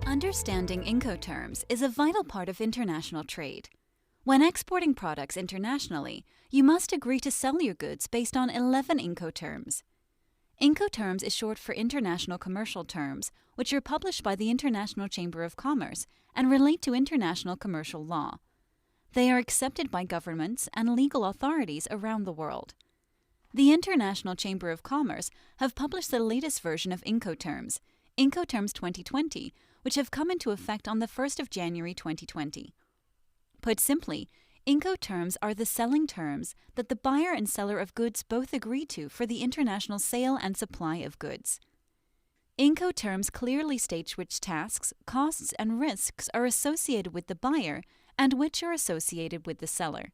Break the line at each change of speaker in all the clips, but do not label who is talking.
Understanding Incoterms is a vital part of international trade. When exporting products internationally, you must agree to sell your goods based on 11 Incoterms. Incoterms is short for International Commercial Terms, which are published by the International Chamber of Commerce and relate to international commercial law. They are accepted by governments and legal authorities around the world. The International Chamber of Commerce have published the latest version of Incoterms, Incoterms 2020, which have come into effect on the 1st of January 2020. Put simply, Incoterms are the selling terms that the buyer and seller of goods both agree to for the international sale and supply of goods. Incoterms clearly state which tasks, costs, and risks are associated with the buyer and which are associated with the seller.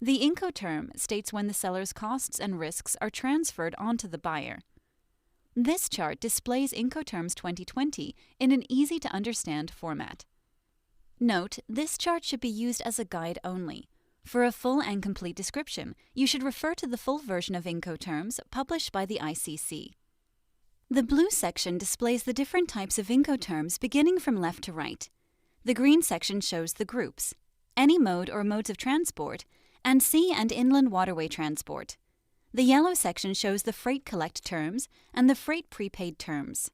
The Incoterm states when the seller's costs and risks are transferred onto the buyer. This chart displays Incoterms 2020 in an easy-to-understand format. Note, this chart should be used as a guide only. For a full and complete description, you should refer to the full version of Incoterms published by the ICC. The blue section displays the different types of Incoterms beginning from left to right. The green section shows the groups, any mode or modes of transport, and sea and inland waterway transport. The yellow section shows the freight collect terms and the freight prepaid terms.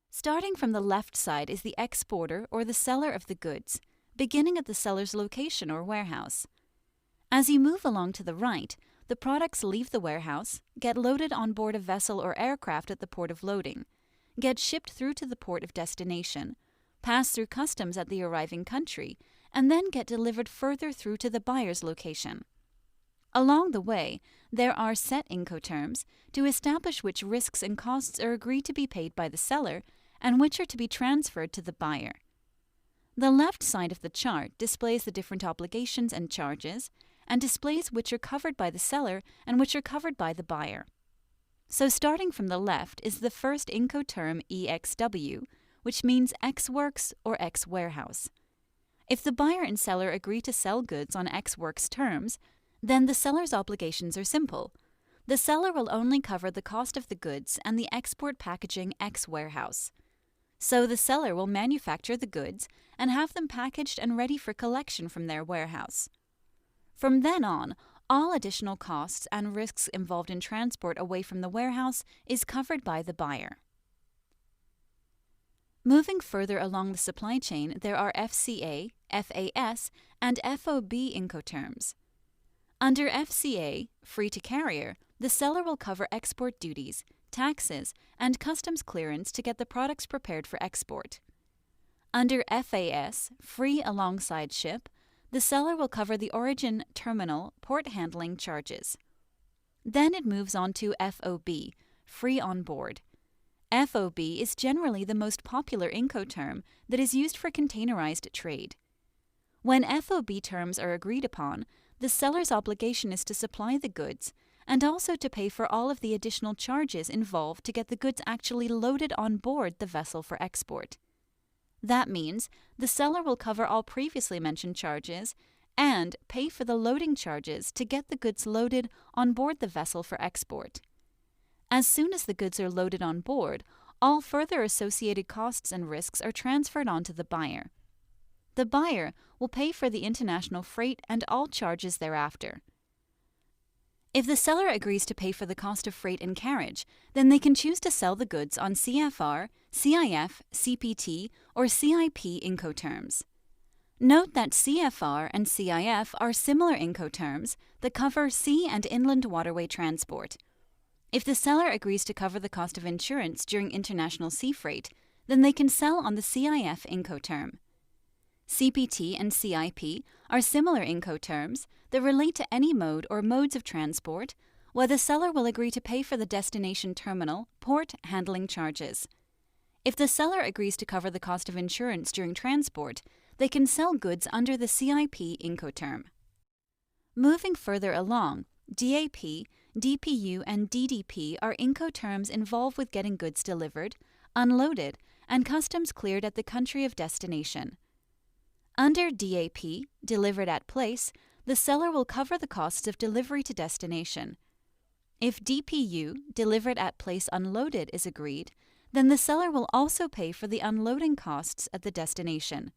Starting from the left side is the exporter or the seller of the goods, beginning at the seller's location or warehouse. As you move along to the right, the products leave the warehouse, get loaded on board a vessel or aircraft at the port of loading, get shipped through to the port of destination, pass through customs at the arriving country, and then get delivered further through to the buyer's location. Along the way, there are set Incoterms to establish which risks and costs are agreed to be paid by the seller and which are to be transferred to the buyer. The left side of the chart displays the different obligations and charges and displays which are covered by the seller and which are covered by the buyer. So starting from the left is the first Incoterm EXW, which means X Works or X Warehouse. If the buyer and seller agree to sell goods on X Works terms, then the seller's obligations are simple. The seller will only cover the cost of the goods and the export packaging X warehouse. So the seller will manufacture the goods and have them packaged and ready for collection from their warehouse. From then on, all additional costs and risks involved in transport away from the warehouse is covered by the buyer. Moving further along the supply chain, there are FCA, FAS, and FOB Incoterms. Under FCA, free to carrier, the seller will cover export duties, taxes, and customs clearance to get the products prepared for export. Under FAS, free alongside ship, the seller will cover the origin, terminal, port handling charges. Then it moves on to FOB, free on board. FOB is generally the most popular Incoterm that is used for containerized trade. When FOB terms are agreed upon, the seller's obligation is to supply the goods and also to pay for all of the additional charges involved to get the goods actually loaded on board the vessel for export. That means the seller will cover all previously mentioned charges and pay for the loading charges to get the goods loaded on board the vessel for export. As soon as the goods are loaded on board, all further associated costs and risks are transferred onto the buyer. The buyer will pay for the international freight and all charges thereafter. If the seller agrees to pay for the cost of freight and carriage, then they can choose to sell the goods on CFR, CIF, CPT, or CIP Incoterms. Note that CFR and CIF are similar Incoterms that cover sea and inland waterway transport. If the seller agrees to cover the cost of insurance during international sea freight, then they can sell on the CIF Incoterm. CPT and CIP are similar Incoterms that relate to any mode or modes of transport, where the seller will agree to pay for the destination terminal, port, handling charges. If the seller agrees to cover the cost of insurance during transport, they can sell goods under the CIP Incoterm. Moving further along, DAP, DPU, and DDP are Incoterms involved with getting goods delivered, unloaded, and customs cleared at the country of destination. Under DAP, delivered at place, the seller will cover the costs of delivery to destination. If DPU, delivered at place unloaded, is agreed, then the seller will also pay for the unloading costs at the destination.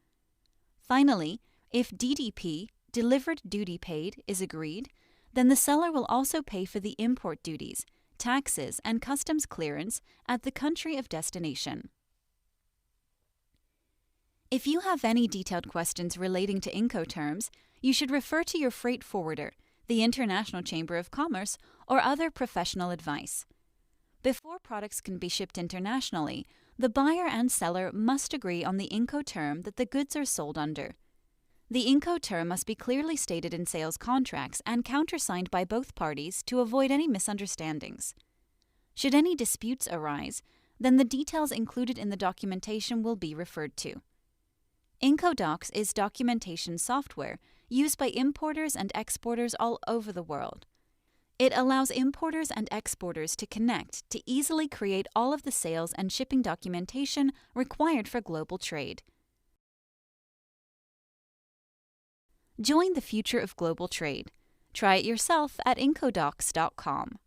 Finally, if DDP, delivered duty paid, is agreed, then the seller will also pay for the import duties, taxes, and customs clearance at the country of destination. If you have any detailed questions relating to Incoterms, you should refer to your freight forwarder, the International Chamber of Commerce, or other professional advice. Before products can be shipped internationally, the buyer and seller must agree on the Incoterm that the goods are sold under. The Incoterm must be clearly stated in sales contracts and countersigned by both parties to avoid any misunderstandings. Should any disputes arise, then the details included in the documentation will be referred to. Incodocs is documentation software used by importers and exporters all over the world. It allows importers and exporters to connect to easily create all of the sales and shipping documentation required for global trade. Join the future of global trade. Try it yourself at incodocs.com.